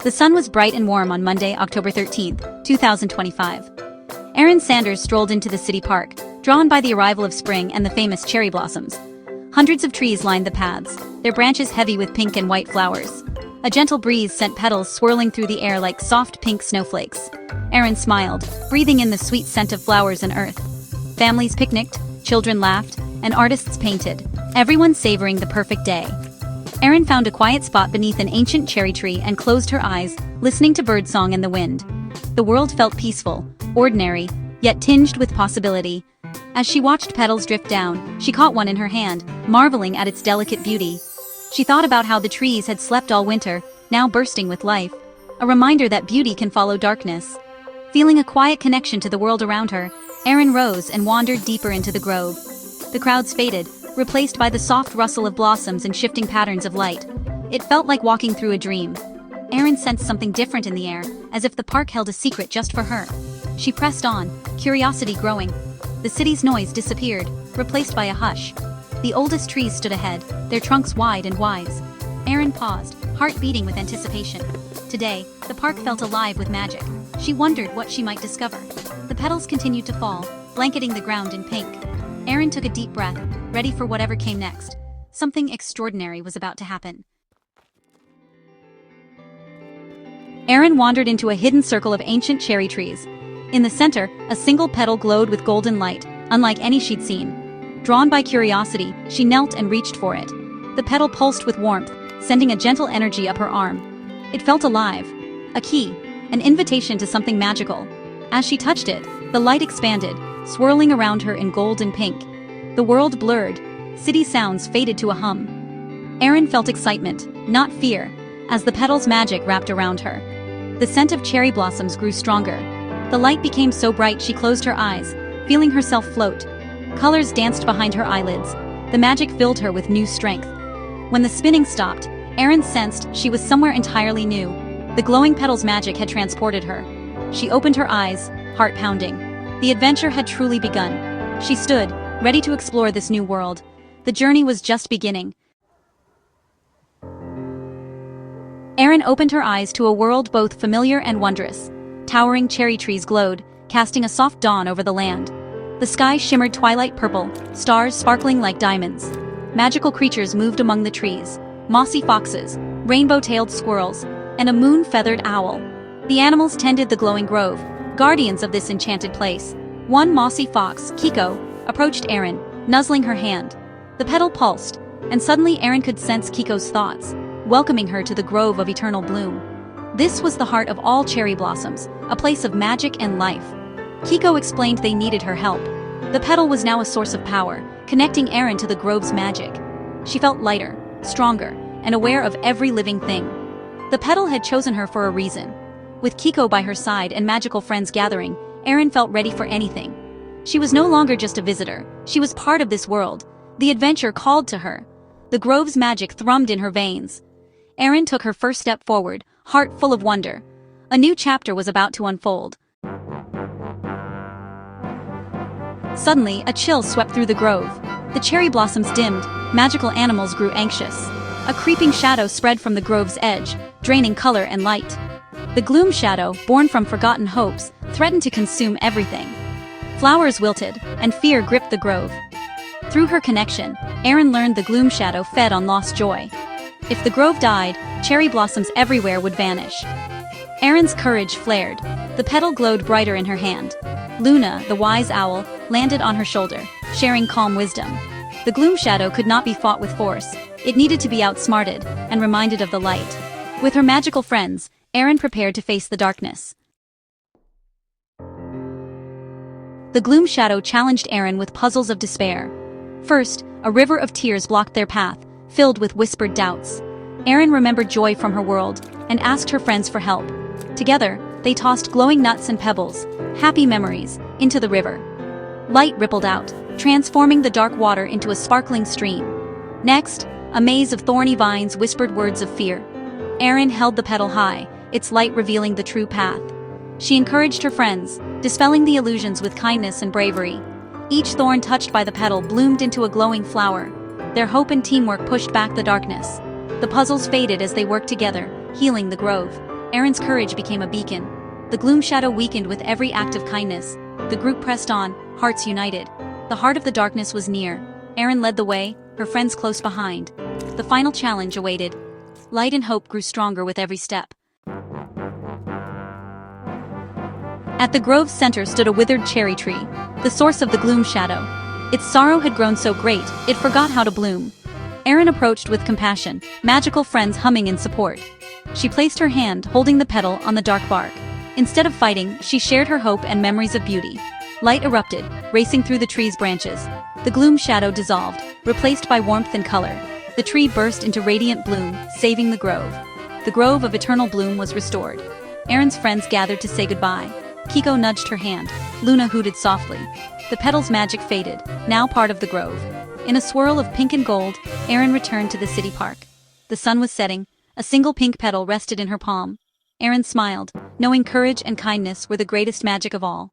The sun was bright and warm on Monday, October 13th, 2025. Erin Sanders strolled into the city park, drawn by the arrival of spring and the famous cherry blossoms. Hundreds of trees lined the paths, their branches heavy with pink and white flowers. A gentle breeze sent petals swirling through the air like soft pink snowflakes. Erin smiled, breathing in the sweet scent of flowers and earth. Families picnicked, children laughed, and artists painted, everyone savoring the perfect day. Erin found a quiet spot beneath an ancient cherry tree and closed her eyes, listening to birdsong and the wind. The world felt peaceful, ordinary, yet tinged with possibility. As she watched petals drift down, she caught one in her hand, marveling at its delicate beauty. She thought about how the trees had slept all winter, now bursting with life. A reminder that beauty can follow darkness. Feeling a quiet connection to the world around her, Erin rose and wandered deeper into the grove. The crowds faded, replaced by the soft rustle of blossoms and shifting patterns of light. It felt like walking through a dream. Erin sensed something different in the air, as if the park held a secret just for her. She pressed on, curiosity growing. The city's noise disappeared, replaced by a hush. The oldest trees stood ahead, their trunks wide and wise. Erin paused, heart beating with anticipation. Today, the park felt alive with magic. She wondered what she might discover. The petals continued to fall, blanketing the ground in pink. Erin took a deep breath, ready for whatever came next. Something extraordinary was about to happen. Erin wandered into a hidden circle of ancient cherry trees. In the center, a single petal glowed with golden light, unlike any she'd seen. Drawn by curiosity, she knelt and reached for it. The petal pulsed with warmth, sending a gentle energy up her arm. It felt alive. A key, an invitation to something magical. As she touched it, the light expanded, swirling around her in gold and pink. The world blurred. City sounds faded to a hum. Erin felt excitement, not fear, as the petal's magic wrapped around her. The scent of cherry blossoms grew stronger. The light became so bright she closed her eyes, feeling herself float. Colors danced behind her eyelids. The magic filled her with new strength. When the spinning stopped, Erin sensed she was somewhere entirely new. The glowing petals' magic had transported her. She opened her eyes, heart pounding. The adventure had truly begun. She stood, ready to explore this new world. The journey was just beginning. Erin opened her eyes to a world both familiar and wondrous. Towering cherry trees glowed, casting a soft dawn over the land. The sky shimmered twilight purple, stars sparkling like diamonds. Magical creatures moved among the trees, mossy foxes, rainbow-tailed squirrels, and a moon-feathered owl. The animals tended the glowing grove, guardians of this enchanted place. One mossy fox, Kiko, approached Erin, nuzzling her hand. The petal pulsed, and suddenly Erin could sense Kiko's thoughts, welcoming her to the grove of eternal bloom. This was the heart of all cherry blossoms, a place of magic and life. Kiko explained they needed her help. The petal was now a source of power, connecting Erin to the grove's magic. She felt lighter, stronger, and aware of every living thing. The petal had chosen her for a reason. With Kiko by her side and magical friends gathering, Erin felt ready for anything. She was no longer just a visitor, she was part of this world. The adventure called to her. The grove's magic thrummed in her veins. Erin took her first step forward, heart full of wonder. A new chapter was about to unfold. Suddenly, a chill swept through the grove. The cherry blossoms dimmed, magical animals grew anxious. A creeping shadow spread from the grove's edge, draining color and light. The gloom shadow, born from forgotten hopes, threatened to consume everything. Flowers wilted, and fear gripped the grove. Through her connection, Erin learned the gloom shadow fed on lost joy. If the grove died, cherry blossoms everywhere would vanish. Erin's courage flared. The petal glowed brighter in her hand. Luna, the wise owl, landed on her shoulder, sharing calm wisdom. The gloom shadow could not be fought with force. It needed to be outsmarted and reminded of the light. With her magical friends, Erin prepared to face the darkness. The gloom shadow challenged Erin with puzzles of despair. First, a river of tears blocked their path, filled with whispered doubts. Erin remembered joy from her world and asked her friends for help. Together, they tossed glowing nuts and pebbles, happy memories, into the river. Light rippled out, transforming the dark water into a sparkling stream. Next, a maze of thorny vines whispered words of fear. Erin held the petal high, its light revealing the true path. She encouraged her friends, dispelling the illusions with kindness and bravery. Each thorn touched by the petal bloomed into a glowing flower. Their hope and teamwork pushed back the darkness. The puzzles faded as they worked together, healing the grove. Erin's courage became a beacon. The gloom shadow weakened with every act of kindness. The group pressed on, hearts united. The heart of the darkness was near. Erin led the way, her friends close behind. The final challenge awaited. Light and hope grew stronger with every step. At the grove's center stood a withered cherry tree, the source of the gloom shadow. Its sorrow had grown so great, it forgot how to bloom. Erin approached with compassion, magical friends humming in support. She placed her hand, holding the petal, on the dark bark. Instead of fighting, she shared her hope and memories of beauty. Light erupted, racing through the tree's branches. The gloom shadow dissolved, replaced by warmth and color. The tree burst into radiant bloom, saving the grove. The grove of eternal bloom was restored. Erin's friends gathered to say goodbye. Kiko nudged her hand. Luna hooted softly. The petal's magic faded, now part of the grove. In a swirl of pink and gold, Erin returned to the city park. The sun was setting. A single pink petal rested in her palm. Erin smiled, knowing courage and kindness were the greatest magic of all.